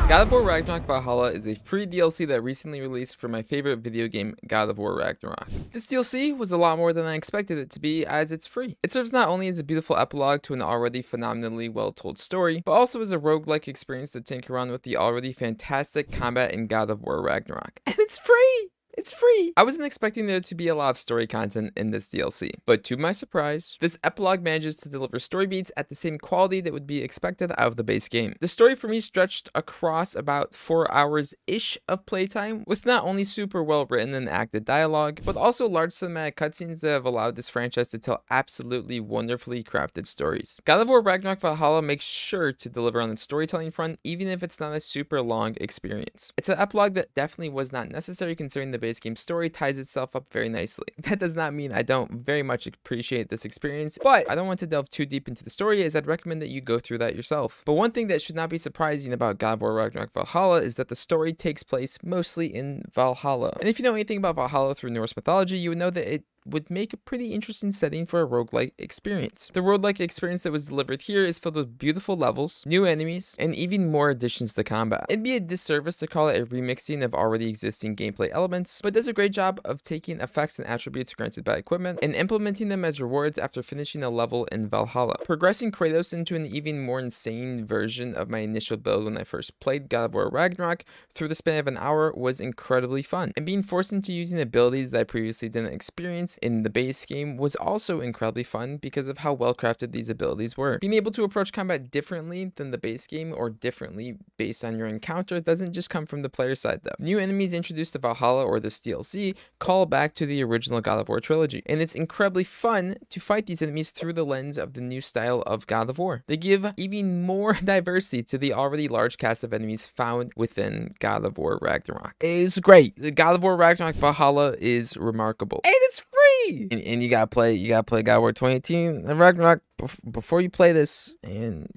God of War Ragnarok Valhalla is a free DLC that recently released for my favorite video game, God of War Ragnarok. This DLC was a lot more than I expected it to be, as it's free. It serves not only as a beautiful epilogue to an already phenomenally well-told story, but also as a roguelike experience to tinker around with the already fantastic combat in God of War Ragnarok. And it's free! It's free! I wasn't expecting there to be a lot of story content in this DLC, but to my surprise, this epilogue manages to deliver story beats at the same quality that would be expected out of the base game. The story for me stretched across about 4 hours-ish of playtime, with not only super well written and acted dialogue, but also large cinematic cutscenes that have allowed this franchise to tell absolutely wonderfully crafted stories. God of War Ragnarok Valhalla makes sure to deliver on its storytelling front, even if it's not a super long experience. It's an epilogue that definitely was not necessary considering the base game story ties itself up very nicely. That does not mean I don't very much appreciate this experience, but I don't want to delve too deep into the story, as I'd recommend that you go through that yourself. But one thing that should not be surprising about God of War Ragnarok Valhalla is that the story takes place mostly in Valhalla. And if you know anything about Valhalla through Norse mythology, you would know that it would make a pretty interesting setting for a roguelike experience. The roguelike experience that was delivered here is filled with beautiful levels, new enemies, and even more additions to combat. It'd be a disservice to call it a remixing of already existing gameplay elements, but does a great job of taking effects and attributes granted by equipment and implementing them as rewards after finishing a level in Valhalla. Progressing Kratos into an even more insane version of my initial build when I first played God of War Ragnarok through the span of an hour was incredibly fun, and being forced into using abilities that I previously didn't experience in the base game was also incredibly fun because of how well crafted these abilities were. Being able to approach combat differently than the base game, or differently based on your encounter, doesn't just come from the player side though. New enemies introduced to Valhalla or this DLC call back to the original God of War trilogy, and it's incredibly fun to fight these enemies through the lens of the new style of God of War. They give even more diversity to the already large cast of enemies found within God of War Ragnarok. It's great. The God of War Ragnarok Valhalla is remarkable, and it's free. And you gotta play God of War 2018 and Ragnarok before you play this, and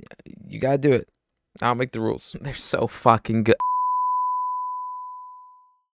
you gotta do it. I'll make the rules. They're so fucking good.